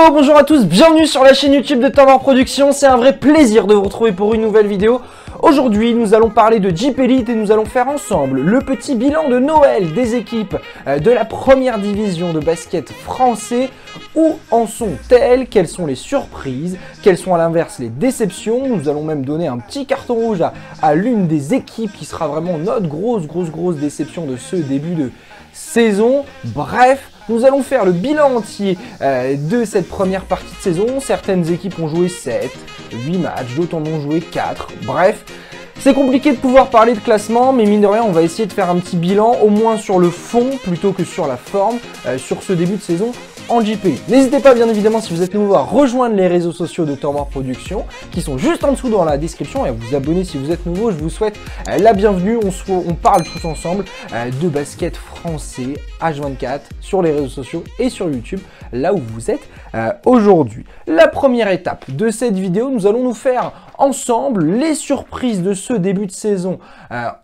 bonjour à tous, bienvenue sur la chaîne YouTube de Timber Productions. C'est un vrai plaisir de vous retrouver pour une nouvelle vidéo. Aujourd'hui, nous allons parler de Jeep Elite et nous allons faire ensemble le petit bilan de Noël des équipes de la première division de basket français. Où en sont-elles? Quelles sont les surprises? Quelles sont à l'inverse les déceptions? Nous allons même donner un petit carton rouge à l'une des équipes qui sera vraiment notre grosse déception de ce début de saison. Bref, nous allons faire le bilan entier de cette première partie de saison. Certaines équipes ont joué 7, 8 matchs, d'autres en ont joué 4. Bref, c'est compliqué de pouvoir parler de classement, mais mine de rien, on va essayer de faire un petit bilan, au moins sur le fond plutôt que sur la forme, sur ce début de saison en JP. N'hésitez pas bien évidemment, si vous êtes nouveau, à rejoindre les réseaux sociaux de Timber Productions qui sont juste en dessous dans la description et à vous abonner si vous êtes nouveau. Je vous souhaite la bienvenue. On parle tous ensemble de basket français H24 sur les réseaux sociaux et sur YouTube, là où vous êtes aujourd'hui. La première étape de cette vidéo, nous allons nous faire ensemble les surprises de ce début de saison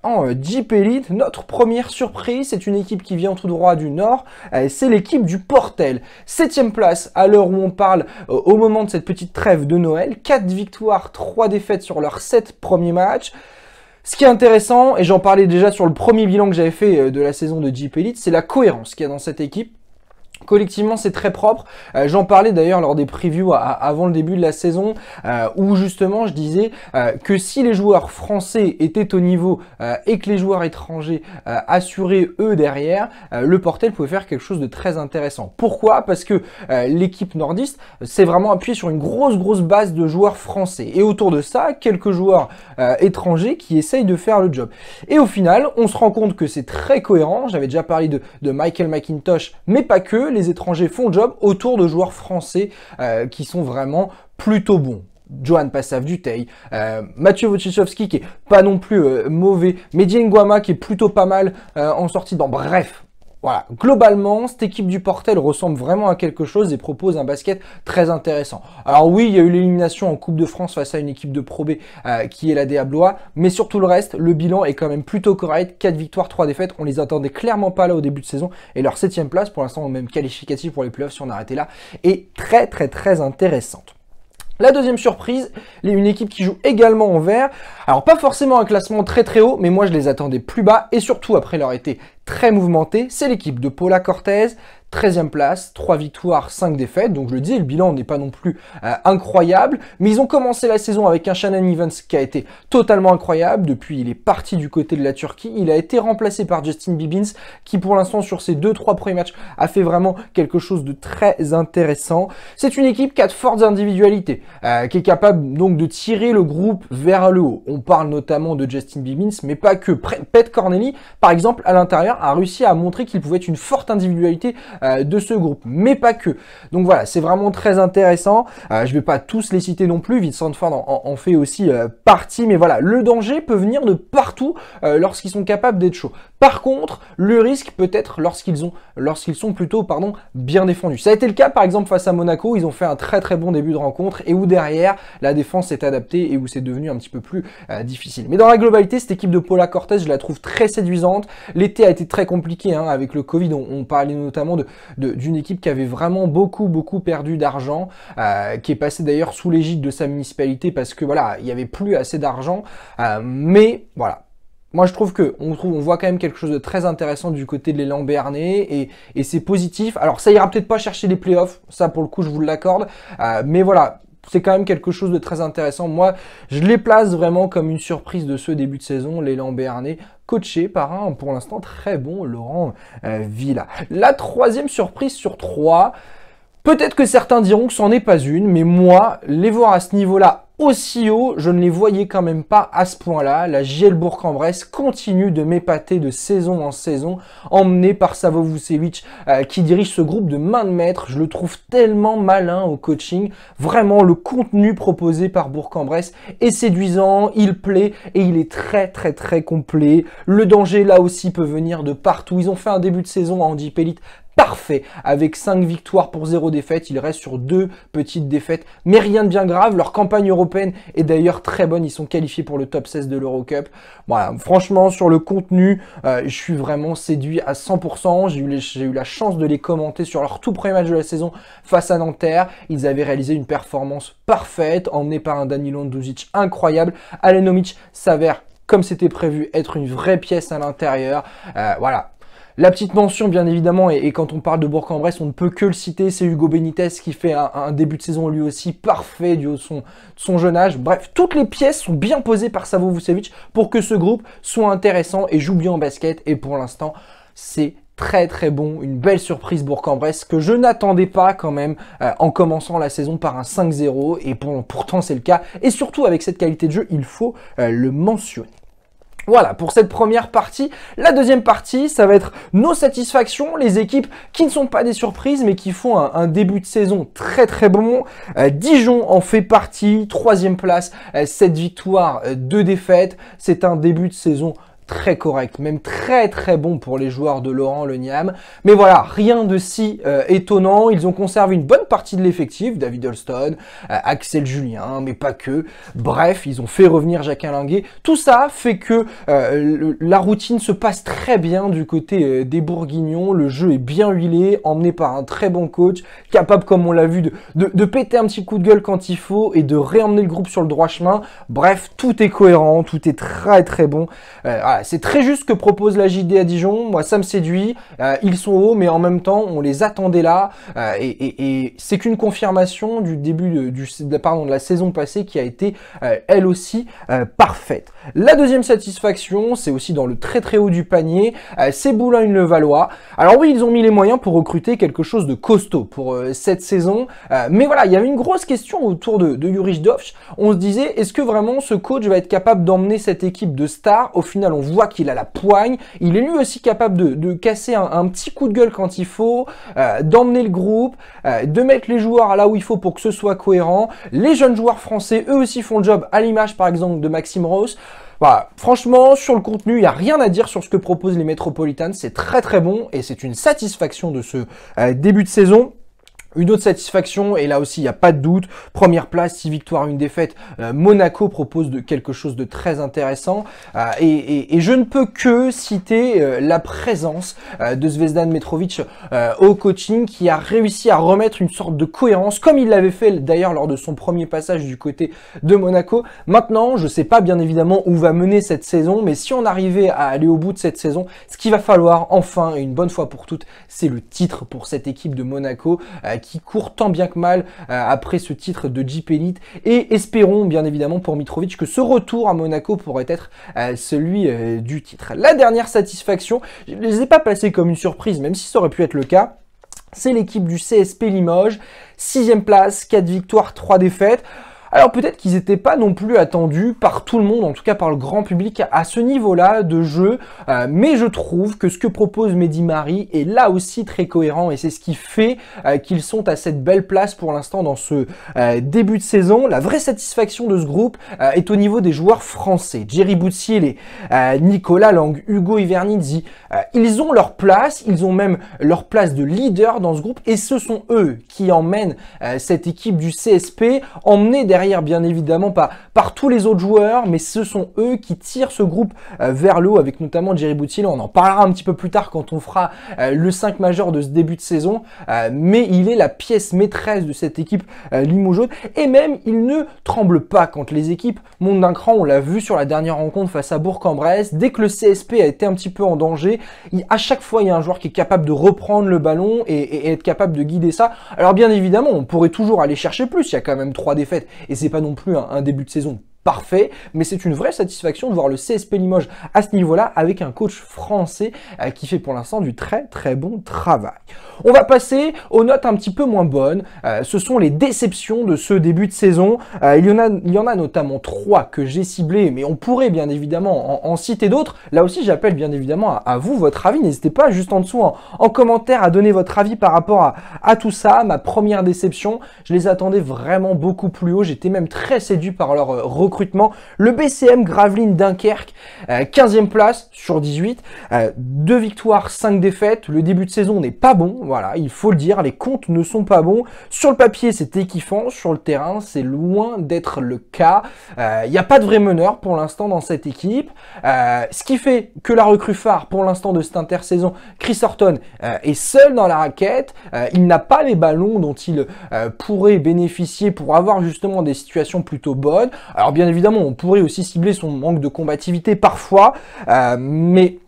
en Jeep Elite. Notre première surprise, c'est une équipe qui vient tout droit du Nord, c'est l'équipe du Portel. 7e place à l'heure où on parle au moment de cette petite trêve de Noël. 4 victoires, 3 défaites sur leurs 7 premiers matchs. Ce qui est intéressant, et j'en parlais déjà sur le premier bilan que j'avais fait de la saison de Jeep Elite, c'est la cohérence qu'il y a dans cette équipe. Collectivement, c'est très propre. J'en parlais d'ailleurs lors des previews avant le début de la saison, où justement je disais que si les joueurs français étaient au niveau et que les joueurs étrangers assuraient eux derrière, le Portel pouvait faire quelque chose de très intéressant. Pourquoi? Parce que l'équipe nordiste s'est vraiment appuyée sur une grosse base de joueurs français. Et autour de ça, quelques joueurs étrangers qui essayent de faire le job. Et au final, on se rend compte que c'est très cohérent. J'avais déjà parlé de Michael McIntosh, mais pas que. Les étrangers font le job autour de joueurs français qui sont vraiment plutôt bons. Johan Passav-Dutey, Mathieu Wojciechowski qui est pas non plus mauvais, Mehdi Nguama qui est plutôt pas mal en sortie de banc. Bref, voilà, globalement, cette équipe du Portel ressemble vraiment à quelque chose et propose un basket très intéressant. Alors oui, il y a eu l'élimination en Coupe de France face à une équipe de Pro B qui est la DA Blois, mais sur tout le reste, le bilan est quand même plutôt correct. 4 victoires, 3 défaites, on les attendait clairement pas là au début de saison, et leur 7e place, pour l'instant, même qualificative pour les playoffs si on arrêtait là, est très intéressante. La deuxième surprise, une équipe qui joue également en vert. Alors pas forcément un classement très haut, mais moi je les attendais plus bas et surtout après leur été très mouvementé, c'est l'équipe de Paula Cortez. 13e place, 3 victoires, 5 défaites. Donc je le dis, le bilan n'est pas non plus incroyable. Mais ils ont commencé la saison avec un Shannon Evans qui a été totalement incroyable. Depuis, il est parti du côté de la Turquie. Il a été remplacé par Justin Bibbins qui pour l'instant sur ses 2-3 premiers matchs a fait vraiment quelque chose de très intéressant. C'est une équipe qui a de fortes individualités, qui est capable donc de tirer le groupe vers le haut. On parle notamment de Justin Bibbins, mais pas que. Pet Corneli, par exemple, à l'intérieur, a réussi à montrer qu'il pouvait être une forte individualité de ce groupe, mais pas que. Donc voilà, c'est vraiment très intéressant. Je vais pas tous les citer non plus, Vincent Ford en fait aussi partie, mais voilà, le danger peut venir de partout lorsqu'ils sont capables d'être chauds. Par contre, le risque peut être lorsqu'ils sont plutôt bien défendus. Ça a été le cas par exemple face à Monaco, ils ont fait un très bon début de rencontre et où derrière la défense s'est adaptée et où c'est devenu un petit peu plus difficile. Mais dans la globalité, cette équipe de Paula Cortez, je la trouve très séduisante. L'été a été très compliqué avec le Covid, on parlait notamment d'une équipe qui avait vraiment beaucoup perdu d'argent, qui est passée d'ailleurs sous l'égide de sa municipalité parce que voilà, il n'y avait plus assez d'argent, mais voilà. Moi, je trouve on voit quand même quelque chose de très intéressant du côté de l'élan béarnais et c'est positif. Alors, ça ira peut-être pas chercher les playoffs, ça pour le coup, je vous l'accorde, mais voilà. C'est quand même quelque chose de très intéressant. Moi, je les place vraiment comme une surprise de ce début de saison, l'élan béarnais, coaché par un, pour l'instant, très bon Laurent Villa. La troisième surprise sur 3, peut-être que certains diront que c'en est pas une, mais moi, les voir à ce niveau-là aussi haut, je ne les voyais quand même pas à ce point-là. La JL Bourg-en-Bresse continue de m'épater de saison en saison, emmené par Savo Vucevic qui dirige ce groupe de main de maître. Je le trouve tellement malin au coaching. Vraiment, le contenu proposé par Bourg-en-Bresse est séduisant, il plaît et il est très complet. Le danger là aussi peut venir de partout. Ils ont fait un début de saison en Jeep Elite parfait avec 5 victoires pour 0 défaite. Il reste sur 2 petites défaites, mais rien de bien grave. Leur campagne européenne est d'ailleurs très bonne. Ils sont qualifiés pour le top 16 de l'Eurocup. Voilà, franchement, sur le contenu, je suis vraiment séduit à 100%. J'ai eu la chance de les commenter sur leur tout premier match de la saison face à Nanterre. Ils avaient réalisé une performance parfaite, emmenée par un Danilo Ndouzic incroyable. Alenomic s'avère, comme c'était prévu, être une vraie pièce à l'intérieur. Voilà. La petite mention, bien évidemment, et quand on parle de Bourg-en-Bresse, on ne peut que le citer, c'est Hugo Benitez qui fait un début de saison lui aussi parfait du haut de son jeune âge. Bref, toutes les pièces sont bien posées par Savo Vucevic pour que ce groupe soit intéressant et joue bien en basket. Et pour l'instant, c'est très très bon, une belle surprise Bourg-en-Bresse que je n'attendais pas quand même en commençant la saison par un 5-0 et pourtant c'est le cas. Et surtout avec cette qualité de jeu, il faut le mentionner. Voilà pour cette première partie. La deuxième partie, ça va être nos satisfactions, les équipes qui ne sont pas des surprises mais qui font un début de saison très très bon. Dijon en fait partie, 3e place, 7 victoires, 2 défaites. C'est un début de saison très correct, même très très bon pour les joueurs de Laurent Le Niam. Mais voilà, rien de si étonnant. Ils ont conservé une bonne partie de l'effectif, David Holston, Axel Julien, mais pas que. Bref, ils ont fait revenir Jacquin Linguet. Tout ça fait que la routine se passe très bien du côté des Bourguignons. Le jeu est bien huilé, emmené par un très bon coach, capable, comme on l'a vu, de péter un petit coup de gueule quand il faut et de réemmener le groupe sur le droit chemin. Bref, tout est cohérent, tout est très très bon. Voilà, c'est très juste ce que propose la JD à Dijon. Moi, ça me séduit. Ils sont hauts, mais en même temps, on les attendait là. Et c'est qu'une confirmation du début de la saison passée qui a été, elle aussi, parfaite. La deuxième satisfaction, c'est aussi dans le très très haut du panier. C'est Boulogne-le-Valois. Alors oui, ils ont mis les moyens pour recruter quelque chose de costaud pour cette saison. Mais voilà, il y avait une grosse question autour de Jurij Dovč. On se disait, est-ce que vraiment ce coach va être capable d'emmener cette équipe de stars? Au final, on voit qu'il a la poigne. Il est lui aussi capable de casser un petit coup de gueule quand il faut, d'emmener le groupe, de mettre les joueurs là où il faut pour que ce soit cohérent. Les jeunes joueurs français, eux aussi font le job, à l'image par exemple de Maxime Rose. Voilà, franchement, sur le contenu, il n'y a rien à dire sur ce que proposent les Metropolitans. C'est très très bon et c'est une satisfaction de ce début de saison. Une autre satisfaction, et là aussi il n'y a pas de doute, première place, 6 victoires, 1 défaite, Monaco propose quelque chose de très intéressant, et je ne peux que citer la présence de Zvezdan Mitrovic au coaching, qui a réussi à remettre une sorte de cohérence, comme il l'avait fait d'ailleurs lors de son premier passage du côté de Monaco. Maintenant, je ne sais pas bien évidemment où va mener cette saison, mais si on arrivait à aller au bout de cette saison, ce qu'il va falloir enfin, et une bonne fois pour toutes, c'est le titre pour cette équipe de Monaco, qui court tant bien que mal après ce titre de Jeep Elite, et espérons bien évidemment pour Mitrovic que ce retour à Monaco pourrait être celui du titre. La dernière satisfaction, je ne les ai pas placés comme une surprise, même si ça aurait pu être le cas, c'est l'équipe du CSP Limoges, 6e place, 4 victoires, 3 défaites. Alors peut-être qu'ils n'étaient pas non plus attendus par tout le monde, en tout cas par le grand public à ce niveau-là de jeu, mais je trouve que ce que propose Mehdi Mari est là aussi très cohérent et c'est ce qui fait qu'ils sont à cette belle place pour l'instant dans ce début de saison. La vraie satisfaction de ce groupe est au niveau des joueurs français. Jerry Boutsiel et Nicolas Lang, Hugo Ivernizzi, ils ont leur place, ils ont même leur place de leader dans ce groupe et ce sont eux qui emmènent cette équipe du CSP, emmenée derrière bien évidemment par tous les autres joueurs, mais ce sont eux qui tirent ce groupe vers le haut, avec notamment Jerry Boutsiel. On en parlera un petit peu plus tard quand on fera le 5 majeur de ce début de saison, mais il est la pièce maîtresse de cette équipe limougeaune, et même il ne tremble pas quand les équipes montent d'un cran. On l'a vu sur la dernière rencontre face à Bourg-en-Bresse, dès que le CSP a été un petit peu en danger, à chaque fois il y a un joueur qui est capable de reprendre le ballon et être capable de guider ça. Alors bien évidemment, on pourrait toujours aller chercher plus, il y a quand même 3 défaites, et c'est pas non plus un début de saison parfait, mais c'est une vraie satisfaction de voir le CSP Limoges à ce niveau-là avec un coach français qui fait pour l'instant du très très bon travail. On va passer aux notes un petit peu moins bonnes. Ce sont les déceptions de ce début de saison. Il y en a notamment 3 que j'ai ciblées, mais on pourrait bien évidemment en citer d'autres. Là aussi, j'appelle bien évidemment à vous votre avis. N'hésitez pas juste en dessous en commentaire à donner votre avis par rapport à tout ça. Ma première déception, je les attendais vraiment beaucoup plus haut. J'étais même très séduit par leur recrutement recrutement. Le BCM Gravelines Dunkerque, 15e place sur 18, 2 victoires, 5 défaites. Le début de saison n'est pas bon, voilà, il faut le dire, les comptes ne sont pas bons. Sur le papier, c'est ékiffant, sur le terrain, c'est loin d'être le cas. Il n'y a pas de vrai meneur pour l'instant dans cette équipe, ce qui fait que la recrue phare pour l'instant de cette intersaison, Chris Horton, est seul dans la raquette. Il n'a pas les ballons dont il pourrait bénéficier pour avoir justement des situations plutôt bonnes. Alors bien évidemment, on pourrait aussi cibler son manque de combativité parfois, mais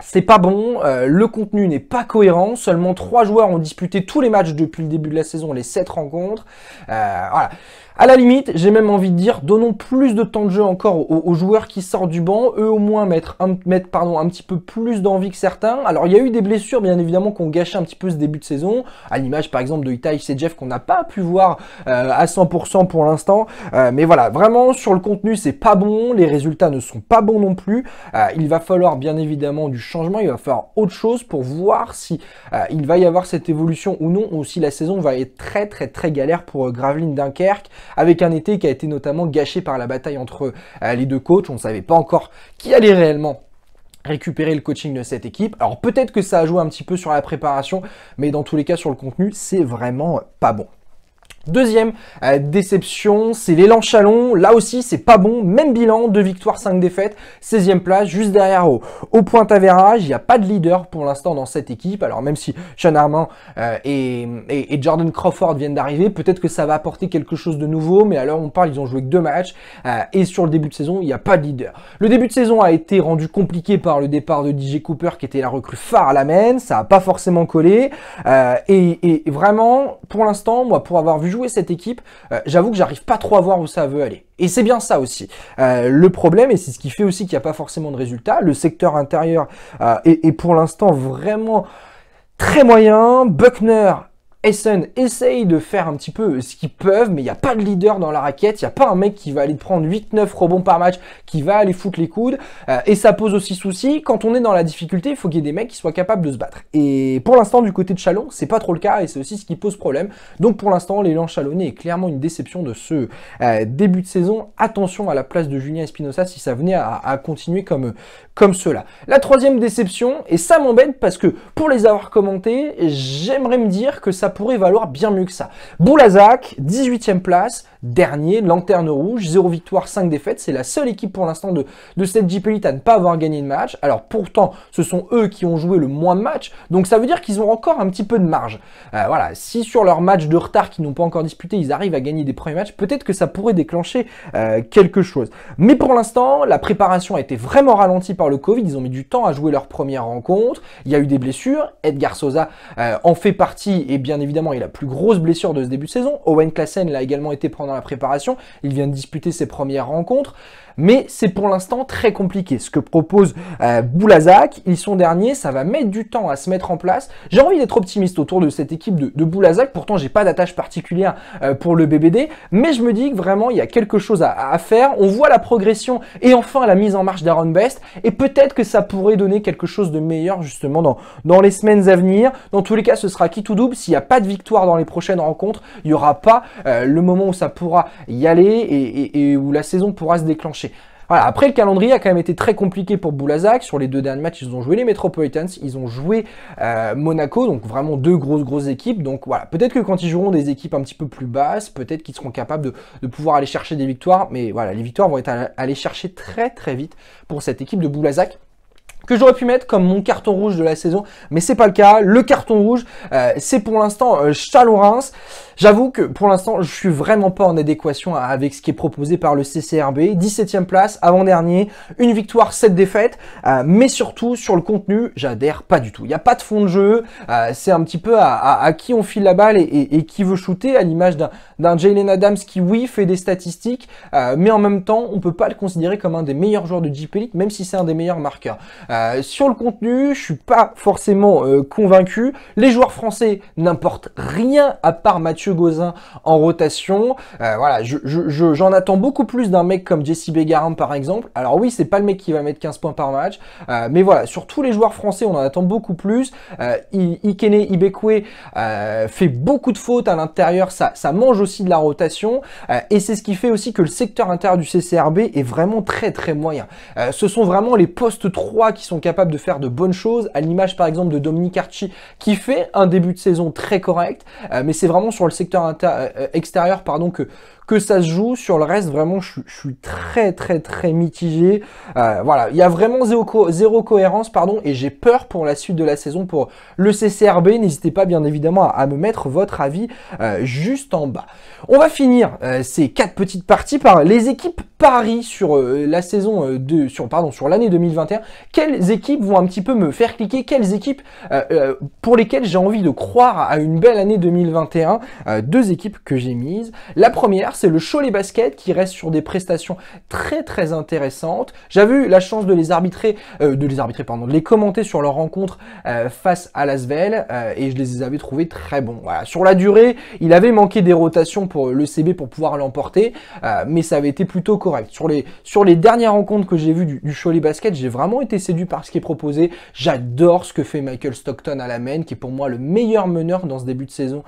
c'est pas bon, le contenu n'est pas cohérent, seulement 3 joueurs ont disputé tous les matchs depuis le début de la saison, les 7 rencontres. Voilà. À la limite, j'ai même envie de dire, donnons plus de temps de jeu encore aux joueurs qui sortent du banc, eux au moins mettre un petit peu plus d'envie que certains. Alors il y a eu des blessures bien évidemment qui ont gâché un petit peu ce début de saison, à l'image par exemple de Itai Sedjev qu'on n'a pas pu voir à 100% pour l'instant. Mais voilà, vraiment sur le contenu c'est pas bon, les résultats ne sont pas bons non plus. Il va falloir bien évidemment du changement, il va falloir autre chose pour voir si il va y avoir cette évolution ou non, ou si la saison va être très galère pour Gravelines Dunkerque, avec un été qui a été notamment gâché par la bataille entre les deux coachs. On ne savait pas encore qui allait réellement récupérer le coaching de cette équipe. Alors peut-être que ça a joué un petit peu sur la préparation, mais dans tous les cas sur le contenu, c'est vraiment pas bon. Deuxième déception, c'est l'élan Chalon. Là aussi, c'est pas bon. Même bilan, 2 victoires, 5 défaites. 16e place, juste derrière au point avérage. Il n'y a pas de leader pour l'instant dans cette équipe. Alors même si Sean Armand et Jordan Crawford viennent d'arriver, peut-être que ça va apporter quelque chose de nouveau. Mais à l'heure où on parle, ils ont joué que 2 matchs. Et sur le début de saison, il n'y a pas de leader. Le début de saison a été rendu compliqué par le départ de DJ Cooper, qui était la recrue phare à la main. Ça n'a pas forcément collé. Et vraiment, pour l'instant, moi, pour avoir vu jouer cette équipe, j'avoue que j'arrive pas trop à voir où ça veut aller. Et c'est bien ça aussi. Le problème, et c'est ce qui fait aussi qu'il n'y a pas forcément de résultats, le secteur intérieur est pour l'instant vraiment très moyen. Buckner, Essen essaye de faire un petit peu ce qu'ils peuvent, mais il n'y a pas de leader dans la raquette, il n'y a pas un mec qui va aller prendre 8-9 rebonds par match, qui va aller foutre les coudes, et ça pose aussi souci. Quand on est dans la difficulté, il faut qu'il y ait des mecs qui soient capables de se battre. Et pour l'instant, du côté de Chalon, c'est pas trop le cas, et c'est aussi ce qui pose problème. Donc pour l'instant, l'élan chalonnais est clairement une déception de ce début de saison. Attention à la place de Julien Espinosa si ça venait à continuer comme cela. La troisième déception, et ça m'embête parce que pour les avoir commentés, j'aimerais me dire que ça pourrait valoir bien mieux que ça. Boulazac, 18e place, dernier, lanterne rouge, 0 victoire, 5 défaites. C'est la seule équipe pour l'instant de cette JP Elite à ne pas avoir gagné de match. Alors pourtant, ce sont eux qui ont joué le moins de matchs, donc ça veut dire qu'ils ont encore un petit peu de marge. Voilà, si sur leur match de retard qu'ils n'ont pas encore disputé, ils arrivent à gagner des premiers matchs, peut-être que ça pourrait déclencher quelque chose. Mais pour l'instant, la préparation a été vraiment ralentie par le Covid. Ils ont mis du temps à jouer leur première rencontre. Il y a eu des blessures. Edgar Sosa en fait partie, et bien évidemment, il a la plus grosse blessure de ce début de saison. Owen Klassen l'a également été pendant la préparation. Il vient de disputer ses premières rencontres. Mais c'est pour l'instant très compliqué. Ce que propose Boulazac, ils sont derniers, ça va mettre du temps à se mettre en place. J'ai envie d'être optimiste autour de cette équipe de Boulazac. Pourtant, j'ai pas d'attache particulière pour le BBD, mais je me dis que vraiment, il y a quelque chose à faire. On voit la progression et enfin la mise en marche d'Aaron Best, et peut-être que ça pourrait donner quelque chose de meilleur justement dans les semaines à venir. Dans tous les cas, ce sera qui tout double. S'il n'y a pas de victoire dans les prochaines rencontres, il n'y aura pas le moment où ça pourra y aller et où la saison pourra se déclencher. Voilà, après le calendrier a quand même été très compliqué pour Boulazac. Sur les 2 derniers matchs, ils ont joué les Metropolitans, ils ont joué Monaco, donc vraiment 2 grosses équipes. Donc voilà, peut-être que quand ils joueront des équipes un petit peu plus basses, peut-être qu'ils seront capables de pouvoir aller chercher des victoires. Mais voilà, les victoires vont être aller chercher très vite pour cette équipe de Boulazac, que j'aurais pu mettre comme mon carton rouge de la saison, mais c'est pas le cas. Le carton rouge, c'est pour l'instant Chalon-Reims. J'avoue que pour l'instant, je suis vraiment pas en adéquation avec ce qui est proposé par le CCRB. 17e place, avant-dernier, 1 victoire, 7 défaites, mais surtout sur le contenu, j'adhère pas du tout. Il n'y a pas de fond de jeu, c'est un petit peu à qui on file la balle et qui veut shooter, à l'image d'un Jalen Adams qui, oui, fait des statistiques, mais en même temps, on peut pas le considérer comme un des meilleurs joueurs de JP Elite, même si c'est un des meilleurs marqueurs. Sur le contenu, je suis pas forcément convaincu. Les joueurs français n'importent rien à part Mathieu Mathieu Gauzin en rotation. Voilà, j'en attends beaucoup plus d'un mec comme Jesse Begarin par exemple. Alors oui, c'est pas le mec qui va mettre 15 points par match, mais voilà, sur tous les joueurs français, on en attend beaucoup plus. Ikene Ibekwe fait beaucoup de fautes à l'intérieur, ça mange aussi de la rotation, et c'est ce qui fait aussi que le secteur intérieur du CCRB est vraiment très très moyen. Ce sont vraiment les postes 3 qui sont capables de faire de bonnes choses, à l'image par exemple de Dominique Archie qui fait un début de saison très correct, mais c'est vraiment sur le secteur extérieur pardon, que ça se joue. Sur le reste, vraiment, je suis très mitigé. Voilà, il y a vraiment zéro cohérence, pardon, et j'ai peur pour la suite de la saison pour le CCRB. N'hésitez pas, bien évidemment, à me mettre votre avis juste en bas. On va finir ces 4 petites parties par les équipes paris sur la saison sur l'année 2021. Quelles équipes vont un petit peu me faire cliquer? Quelles équipes pour lesquelles j'ai envie de croire à une belle année 2021? 2 équipes que j'ai mises. La première, c'est le Cholet Basket qui reste sur des prestations très intéressantes. J'avais eu la chance de de les commenter sur leur rencontre face à Lasvel et je les avais trouvés très bons. Voilà. Sur la durée, il avait manqué des rotations pour le CB pour pouvoir l'emporter, mais ça avait été plutôt correct. Sur les dernières rencontres que j'ai vues du Cholet Basket, j'ai vraiment été séduit par ce qui est proposé. J'adore ce que fait Michael Stockton à la main, qui est pour moi le meilleur meneur dans ce début de saison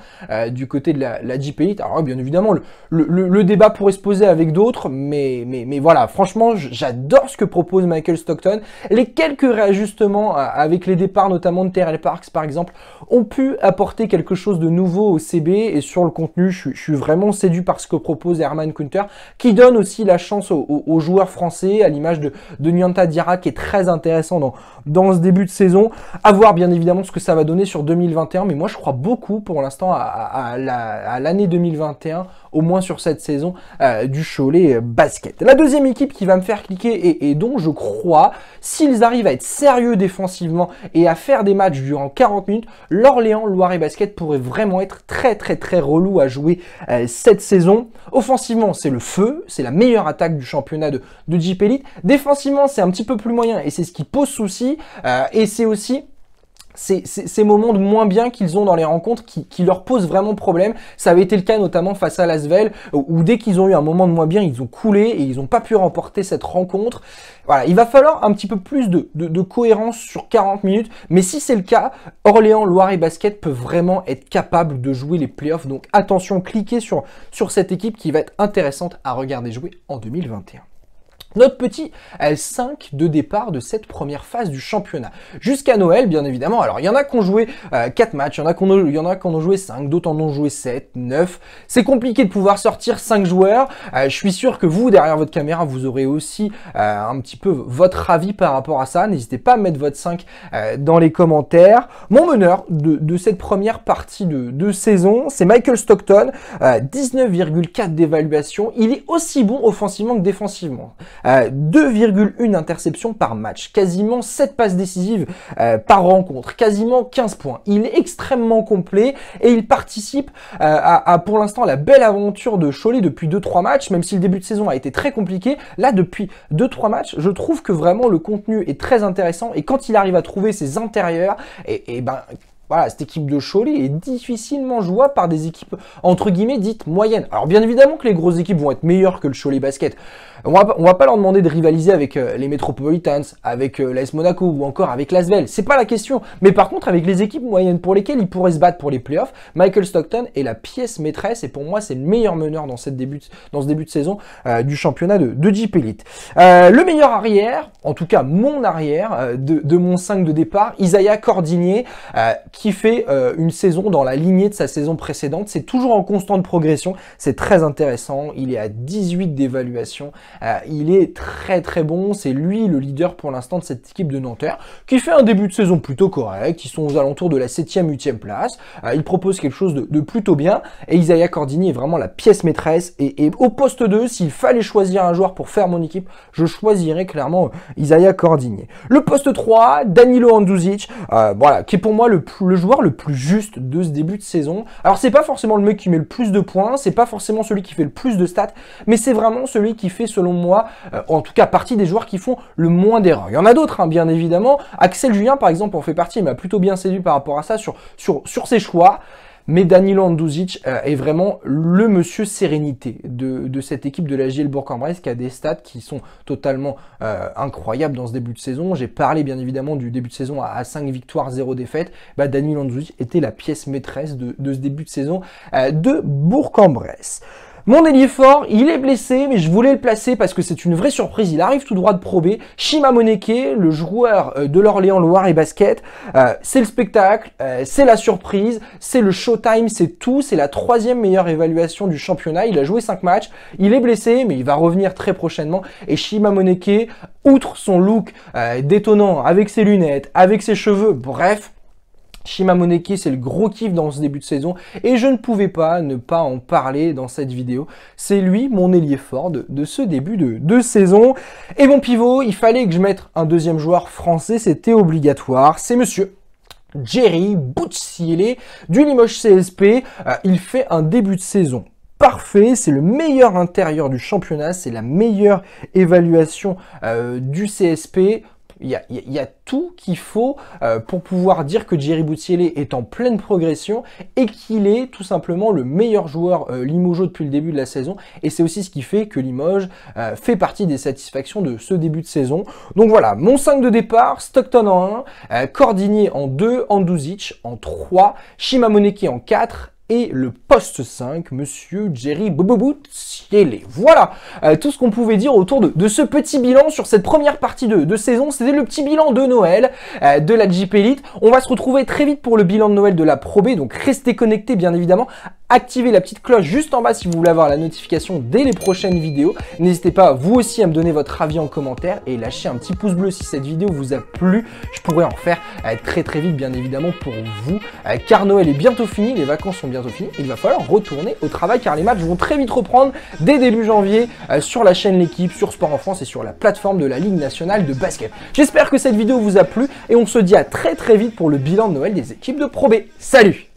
du côté de la JP Elite. Alors bien évidemment, le débat pourrait se poser avec d'autres, mais voilà, franchement, j'adore ce que propose Michael Stockton. Les quelques réajustements avec les départs notamment de Terrell Parks par exemple ont pu apporter quelque chose de nouveau au CB, et sur le contenu, je suis vraiment séduit par ce que propose Herman Kunter, qui donne aussi la chance aux joueurs français, à l'image de Nyanta Diarra, qui est très intéressant dans ce début de saison. À voir bien évidemment ce que ça va donner sur 2021, mais moi je crois beaucoup pour l'instant à l'année 2021, au moins sur cette saison du Cholet Basket. La deuxième équipe qui va me faire cliquer et dont je crois, s'ils arrivent à être sérieux défensivement et à faire des matchs durant 40 minutes, l'Orléans Loiret Basket pourrait vraiment être très relou à jouer cette saison. Offensivement, c'est le feu, c'est la meilleure attaque du championnat de JP Elite. Défensivement, c'est un petit peu plus moyen et c'est ce qui pose souci, et c'est aussi ces moments de moins bien qu'ils ont dans les rencontres qui leur posent vraiment problème. Ça avait été le cas notamment face à Lasvel, où dès qu'ils ont eu un moment de moins bien, ils ont coulé et ils n'ont pas pu remporter cette rencontre. Voilà, il va falloir un petit peu plus de cohérence sur 40 minutes, mais si c'est le cas, Orléans Loiret Basket peut vraiment être capable de jouer les playoffs. Donc attention, cliquez sur cette équipe qui va être intéressante à regarder jouer en 2021. Notre petit 5 de départ de cette première phase du championnat. Jusqu'à Noël, bien évidemment. Alors, il y en a qui ont joué 4 matchs, il y en a qui en ont joué 5, d'autres en ont joué 7, 9. C'est compliqué de pouvoir sortir 5 joueurs. Je suis sûr que vous, derrière votre caméra, vous aurez aussi un petit peu votre avis par rapport à ça. N'hésitez pas à mettre votre 5 dans les commentaires. Mon meneur de cette première partie de saison, c'est Michael Stockton. 19,4 d'évaluation. Il est aussi bon offensivement que défensivement. 2,1 interceptions par match, quasiment 7 passes décisives par rencontre, quasiment 15 points. Il est extrêmement complet et il participe à pour l'instant la belle aventure de Cholet depuis 2-3 matchs, même si le début de saison a été très compliqué. Là, depuis 2-3 matchs, je trouve que vraiment le contenu est très intéressant, et quand il arrive à trouver ses intérieurs, et ben voilà, cette équipe de Cholet est difficilement jouable par des équipes entre guillemets dites moyennes. Alors bien évidemment que les grosses équipes vont être meilleures que le Cholet Basket. On va pas leur demander de rivaliser avec les Metropolitans, avec l'AS Monaco ou encore avec l'Asvel. C'est pas la question. Mais par contre, avec les équipes moyennes pour lesquelles ils pourraient se battre pour les playoffs, Michael Stockton est la pièce maîtresse, et pour moi, c'est le meilleur meneur dans ce début de saison du championnat de JP Elite. Le meilleur arrière, en tout cas mon arrière de mon 5 de départ, Isaiah Cordinier, qui fait une saison dans la lignée de sa saison précédente. C'est toujours en constante progression. C'est très intéressant. Il est à 18 d'évaluation. Il est très bon, c'est lui le leader pour l'instant de cette équipe de Nanterre, qui fait un début de saison plutôt correct. Ils sont aux alentours de la 7e, 8e place. Il propose quelque chose de plutôt bien, et Isaiah Cordini est vraiment la pièce maîtresse, et au poste 2, s'il fallait choisir un joueur pour faire mon équipe, je choisirais clairement Isaiah Cordini. Le poste 3, Danilo Andouzic, voilà, qui est pour moi le joueur le plus juste de ce début de saison. Alors c'est pas forcément le mec qui met le plus de points, c'est pas forcément celui qui fait le plus de stats, mais c'est vraiment celui qui fait, selon moi, en tout cas partie des joueurs qui font le moins d'erreurs. Il y en a d'autres, hein, bien évidemment. Axel Julien, par exemple, en fait partie. Il m'a plutôt bien séduit par rapport à ça sur ses choix. Mais Danilo Andouzic est vraiment le monsieur sérénité de cette équipe de la JL Bourg-en-Bresse qui a des stats qui sont totalement incroyables dans ce début de saison. J'ai parlé bien évidemment du début de saison à 5 victoires, 0 défaites. Danilo Andouzic était la pièce maîtresse de ce début de saison de Bourg-en-Bresse. Mon ailier fort, il est blessé, mais je voulais le placer parce que c'est une vraie surprise. Il arrive tout droit de Pro B. Shima Moneke, le joueur de l'Orléans Loire et Basket. C'est le spectacle, c'est la surprise, c'est le showtime, c'est tout. C'est la 3e meilleure évaluation du championnat. Il a joué 5 matchs. Il est blessé, mais il va revenir très prochainement. Et Shima Moneke, outre son look détonnant, avec ses lunettes, avec ses cheveux, bref, Shima Moneke, c'est le gros kiff dans ce début de saison et je ne pouvais pas ne pas en parler dans cette vidéo. C'est lui, mon ailier fort de ce début de saison. Et mon pivot, il fallait que je mette un deuxième joueur français, c'était obligatoire. C'est monsieur Jerry Boutsielé du Limoges CSP. Il fait un début de saison parfait, c'est le meilleur intérieur du championnat, c'est la meilleure évaluation du CSP. Il y a tout qu'il faut pour pouvoir dire que Jerry Boutsielé est en pleine progression et qu'il est tout simplement le meilleur joueur limogeaux depuis le début de la saison. Et c'est aussi ce qui fait que Limoges fait partie des satisfactions de ce début de saison. Donc voilà, mon 5 de départ, Stockton en 1, Cordinier en 2, Andouzic en 3, Shima Moneke en 4, et le poste 5, monsieur Jerry Boutsielé. Voilà tout ce qu'on pouvait dire autour de ce petit bilan sur cette première partie de saison. C'était le petit bilan de Noël de la JP Elite. On va se retrouver très vite pour le bilan de Noël de la Pro B, donc restez connectés bien évidemment. Activez la petite cloche juste en bas si vous voulez avoir la notification dès les prochaines vidéos. N'hésitez pas vous aussi à me donner votre avis en commentaire et lâchez un petit pouce bleu si cette vidéo vous a plu. Je pourrais en faire très vite bien évidemment pour vous car Noël est bientôt fini, les vacances sont bientôt finies. Il va falloir retourner au travail car les matchs vont très vite reprendre dès début janvier sur la chaîne L'équipe, sur Sport en France et sur la plateforme de la Ligue nationale de basket. J'espère que cette vidéo vous a plu et on se dit à très vite pour le bilan de Noël des équipes de Pro B. Salut!